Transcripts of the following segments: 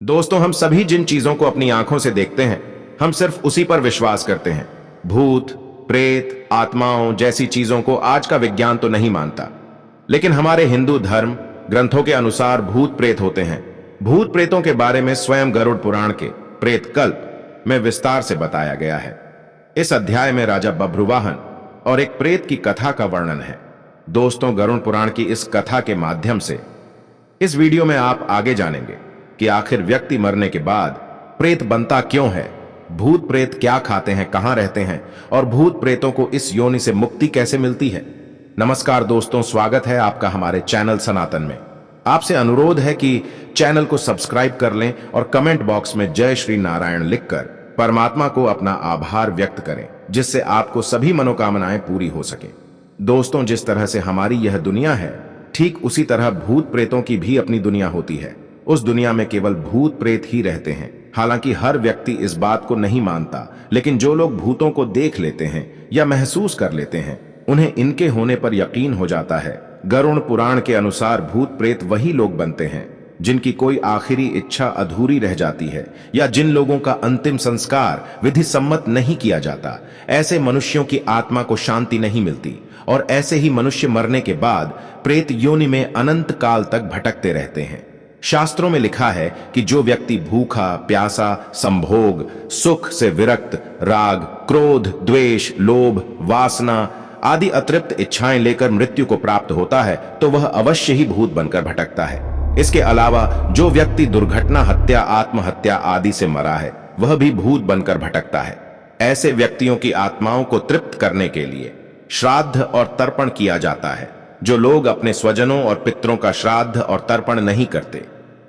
दोस्तों, हम सभी जिन चीजों को अपनी आंखों से देखते हैं, हम सिर्फ उसी पर विश्वास करते हैं। भूत, प्रेत, आत्माओं जैसी चीजों को आज का विज्ञान तो नहीं मानता, लेकिन हमारे हिंदू धर्म ग्रंथों के अनुसार भूत प्रेत होते हैं। भूत प्रेतों के बारे में स्वयं गरुड़ पुराण के प्रेत कल्प में विस्तार से बताया गया है। इस अध्याय में राजा बभ्रुवाहन और एक प्रेत की कथा का वर्णन है। दोस्तों, गरुड़ पुराण की इस कथा के माध्यम से इस वीडियो में आप आगे जानेंगे कि आखिर व्यक्ति मरने के बाद प्रेत बनता क्यों है, भूत प्रेत क्या खाते हैं, कहां रहते हैं और भूत प्रेतों को इस योनि से मुक्ति कैसे मिलती है। नमस्कार दोस्तों, स्वागत है आपका हमारे चैनल सनातन में। आपसे अनुरोध है कि चैनल को सब्सक्राइब कर लें और कमेंट बॉक्स में जय श्री नारायण लिखकर परमात्मा को अपना आभार व्यक्त करें, जिससे आपको सभी मनोकामनाएं पूरी हो सके। दोस्तों, जिस तरह से हमारी यह दुनिया है, ठीक उसी तरह भूत प्रेतों की भी अपनी दुनिया होती है। उस दुनिया में केवल भूत प्रेत ही रहते हैं। हालांकि हर व्यक्ति इस बात को नहीं मानता, लेकिन जो लोग भूतों को देख लेते हैं या महसूस कर लेते हैं, उन्हें इनके होने पर यकीन हो जाता है। गरुड़ पुराण के अनुसार भूत प्रेत वही लोग बनते हैं जिनकी कोई आखिरी इच्छा अधूरी रह जाती है या जिन लोगों का अंतिम संस्कार विधि सम्मत नहीं किया जाता। ऐसे मनुष्यों की आत्मा को शांति नहीं मिलती और ऐसे ही मनुष्य मरने के बाद प्रेत योनि में अनंत काल तक भटकते रहते हैं। शास्त्रों में लिखा है कि जो व्यक्ति भूखा, प्यासा, संभोग, सुख से विरक्त, राग, क्रोध, द्वेष, लोभ, वासना आदि अतृप्त इच्छाएं लेकर मृत्यु को प्राप्त होता है, तो वह अवश्य ही भूत बनकर भटकता है। इसके अलावा जो व्यक्ति दुर्घटना, हत्या, आत्महत्या आदि से मरा है, वह भी भूत बनकर भटकता है। ऐसे व्यक्तियों की आत्माओं को तृप्त करने के लिए श्राद्ध और तर्पण किया जाता है। जो लोग अपने स्वजनों और पितरों का श्राद्ध और तर्पण नहीं करते,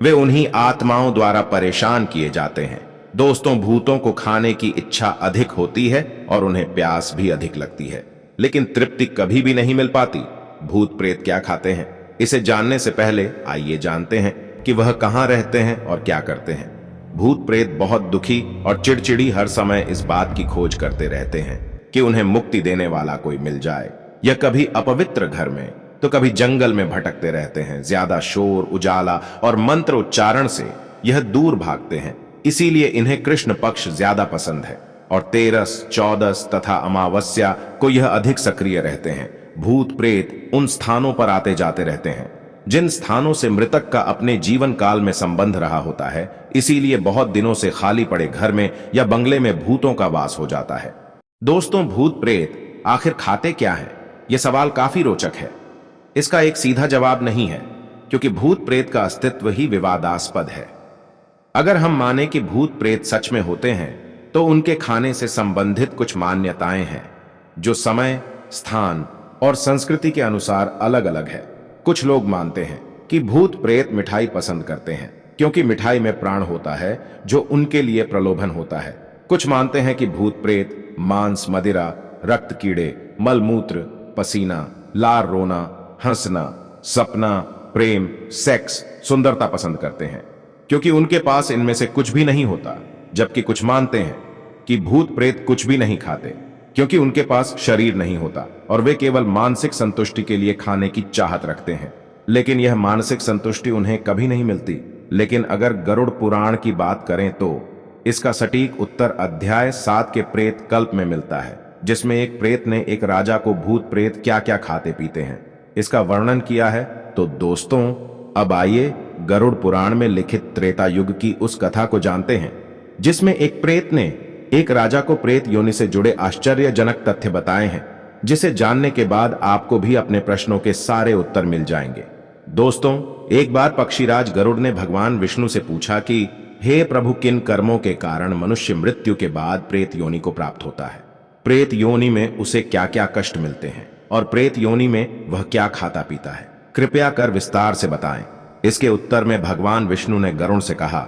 वे उन्हीं आत्माओं द्वारा परेशान किए जाते हैं। दोस्तों, भूतों को खाने की इच्छा अधिक होती है और उन्हें प्यास भी अधिक लगती है, लेकिन तृप्ति कभी भी नहीं मिल पाती। भूत प्रेत क्या खाते हैं, इसे जानने से पहले आइए जानते हैं कि वह कहां रहते हैं और क्या करते हैं। भूत प्रेत बहुत दुखी और चिड़चिड़ी हर समय इस बात की खोज करते रहते हैं कि उन्हें मुक्ति देने वाला कोई मिल जाए। यह कभी अपवित्र घर में तो कभी जंगल में भटकते रहते हैं। ज्यादा शोर, उजाला और मंत्र उच्चारण से यह दूर भागते हैं, इसीलिए इन्हें कृष्ण पक्ष ज्यादा पसंद है और 13, 14 तथा अमावस्या को यह अधिक सक्रिय रहते हैं। भूत प्रेत उन स्थानों पर आते जाते रहते हैं जिन स्थानों से मृतक का अपने जीवन काल में संबंध रहा होता है, इसीलिए बहुत दिनों से खाली पड़े घर में या बंगले में भूतों का वास हो जाता है। दोस्तों, भूत प्रेत आखिर खाते क्या है, यह सवाल काफी रोचक है। इसका एक सीधा जवाब नहीं है, क्योंकि भूत प्रेत का अस्तित्व ही विवादास्पद है। अगर हम माने कि भूत प्रेत सच में होते हैं, तो उनके खाने से संबंधित कुछ मान्यताएं हैं जो समय, स्थान और संस्कृति के अनुसार अलग अलग है। कुछ लोग मानते हैं कि भूत प्रेत मिठाई पसंद करते हैं, क्योंकि मिठाई में प्राण होता है जो उनके लिए प्रलोभन होता है। कुछ मानते हैं कि भूत प्रेत मांस, मदिरा, रक्त कीड़े, मलमूत्र, पसीना, लार, रोना, हंसना, सपना, प्रेम, सेक्स, सुंदरता पसंद करते हैं, क्योंकि उनके पास इनमें से कुछ भी नहीं होता। जबकि कुछ मानते हैं कि भूत प्रेत कुछ भी नहीं खाते, क्योंकि उनके पास शरीर नहीं होता और वे केवल मानसिक संतुष्टि के लिए खाने की चाहत रखते हैं। लेकिन यह मानसिक संतुष्टि उन्हें कभी नहीं मिलती। लेकिन अगर गरुड़ पुराण की बात करें तो इसका सटीक उत्तर अध्याय 7 के प्रेत कल्प में मिलता है, जिसमें एक प्रेत ने एक राजा को भूत प्रेत क्या क्या खाते पीते हैं इसका वर्णन किया है। तो दोस्तों, अब आइए गरुड़ पुराण में लिखित त्रेता युग की उस कथा को जानते हैं, जिसमें एक प्रेत ने एक राजा को प्रेत योनि से जुड़े आश्चर्यजनक तथ्य बताए हैं, जिसे जानने के बाद आपको भी अपने प्रश्नों के सारे उत्तर मिल जाएंगे। दोस्तों, एक बार पक्षीराज गरुड़ ने भगवान विष्णु से पूछा कि हे प्रभु, किन कर्मों के कारण मनुष्य मृत्यु के बाद प्रेत योनि को प्राप्त होता है? प्रेत योनि में उसे क्या क्या कष्ट मिलते हैं और प्रेत योनि में वह क्या खाता पीता है? कृपया कर विस्तार से बताएं। इसके उत्तर में भगवान विष्णु ने गरुड़ से कहा,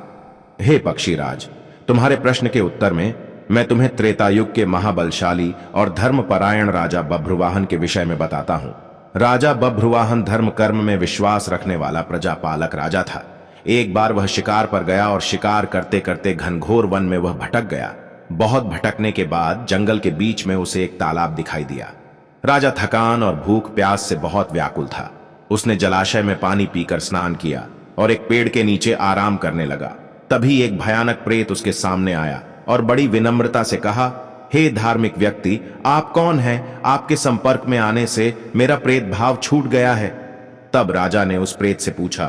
हे पक्षीराज, तुम्हारे प्रश्न के उत्तर में मैं तुम्हें त्रेतायुग के महाबलशाली और धर्मपरायण राजा बभ्रुवाहन के विषय में बताता हूं। राजा बभ्रुवाहन धर्म कर्म में विश्वास रखने वाला प्रजापालक राजा था। एक बार वह शिकार पर गया और शिकार करते करते घनघोर वन में वह भटक गया। बहुत भटकने के बाद जंगल के बीच में उसे एक तालाब दिखाई दिया। राजा थकान और भूख प्यास से बहुत व्याकुल था। उसने जलाशय में पानी पीकर स्नान किया और एक पेड़ के नीचे आराम करने लगा। तभी एक भयानक प्रेत उसके सामने आया और बड़ी विनम्रता से कहा, हे धार्मिक व्यक्ति, आप कौन हैं? आपके संपर्क में आने से मेरा प्रेत भाव छूट गया है। तब राजा ने उस प्रेत से पूछा,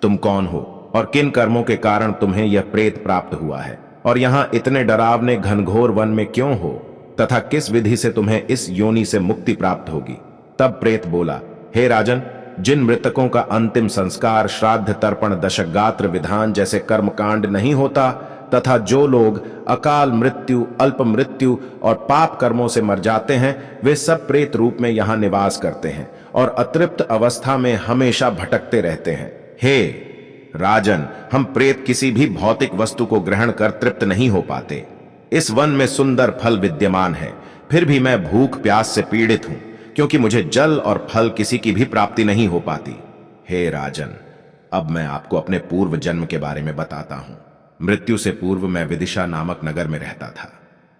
तुम कौन हो और किन कर्मों के कारण तुम्हें यह प्रेत प्राप्त हुआ है, और यहां इतने डरावने घनघोर वन में क्यों हो, तथा किस विधि से तुम्हें इस योनि से मुक्ति प्राप्त होगी? तब प्रेत बोला, हे राजन, जिन मृतकों का अंतिम संस्कार श्राद्ध तर्पण दशगात्र विधान जैसे कर्मकांड नहीं होता, तथा जो लोग अकाल मृत्यु, अल्प मृत्यु और पाप कर्मों से मर जाते हैं, वे सब प्रेत रूप में यहां निवास करते हैं और अतृप्त अवस्था में हमेशा भटकते रहते हैं। हे राजन, हम प्रेत किसी भी भौतिक वस्तु को ग्रहण कर तृप्त नहीं हो पाते। इस वन में सुंदर फल विद्यमान है, फिर भी मैं भूख प्यास से पीड़ित हूं, क्योंकि मुझे जल और फल किसी की भी प्राप्ति नहीं हो पाती। हे राजन, अब मैं आपको अपने पूर्व जन्म के बारे में बताता हूं। मृत्यु से पूर्व मैं विदिशा नामक नगर में रहता था।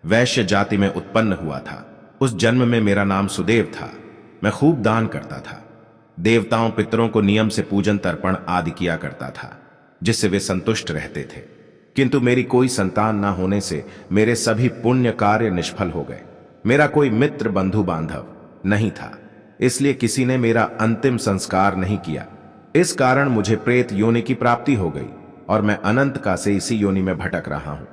वैश्य जाति में उत्पन्न हुआ था। उस जन्म में मेरा नाम सुदेव था। मैं खूब दान करता था। देवताओं पितरों को नियम से पूजन तर्पण आदि किया करता था, जिससे वे संतुष्ट रहते थे। किंतु मेरी कोई संतान न होने से मेरे सभी पुण्य कार्य निष्फल हो गए। मेरा कोई मित्र बंधु बांधव नहीं था, इसलिए किसी ने मेरा अंतिम संस्कार नहीं किया। इस कारण मुझे प्रेत योनि की प्राप्ति हो गई और मैं अनंत काल से इसी योनि में भटक रहा हूं।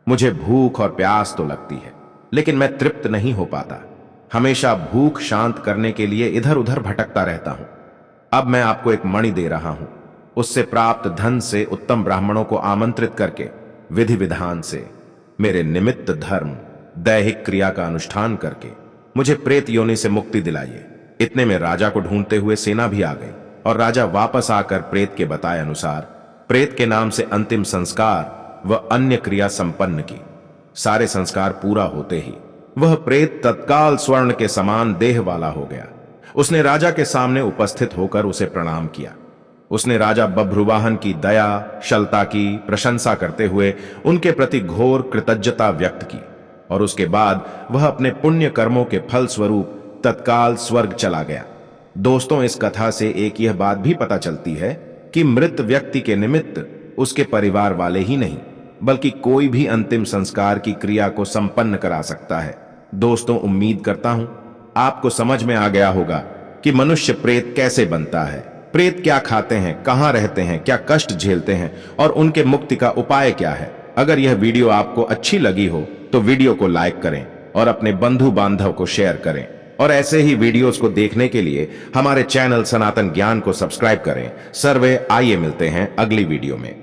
मुझे भूख और प्यास तो लगती है, लेकिन मैं तृप्त नहीं हो पाता। हमेशा भूख शांत करने के लिए इधर उधर भटकता रहता हूं। अब मैं आपको एक मणि दे रहा हूं। उससे प्राप्त धन से उत्तम ब्राह्मणों को आमंत्रित करके विधि विधान से मेरे निमित्त धर्म दैहिक क्रिया का अनुष्ठान करके मुझे प्रेत योनि से मुक्ति दिलाइए। इतने में राजा को ढूंढते हुए सेना भी आ गई और राजा वापस आकर प्रेत के बताए अनुसार प्रेत के नाम से अंतिम संस्कार व अन्य क्रिया संपन्न की। सारे संस्कार पूरा होते ही वह प्रेत तत्काल स्वर्ण के समान देह वाला हो गया। उसने राजा के सामने उपस्थित होकर उसे प्रणाम किया। उसने राजा बभ्रुवाहन की दया शलता की प्रशंसा करते हुए उनके प्रति घोर कृतज्ञता व्यक्त की और उसके बाद वह अपने पुण्य कर्मों के फल स्वरूप तत्काल स्वर्ग चला गया। दोस्तों, इस कथा से एक यह बात भी पता चलती है कि मृत व्यक्ति के निमित्त उसके परिवार वाले ही नहीं, बल्कि कोई भी अंतिम संस्कार की क्रिया को संपन्न करा सकता है। दोस्तों, उम्मीद करता हूं आपको समझ में आ गया होगा कि मनुष्य प्रेत कैसे बनता है, प्रेत क्या खाते हैं, कहां रहते हैं, क्या कष्ट झेलते हैं और उनके मुक्ति का उपाय क्या है। अगर यह वीडियो आपको अच्छी लगी हो तो वीडियो को लाइक करें और अपने बंधु बांधव को शेयर करें, और ऐसे ही वीडियोस को देखने के लिए हमारे चैनल सनातन ज्ञान को सब्सक्राइब करें। सर्वे, आइए मिलते हैं अगली वीडियो में।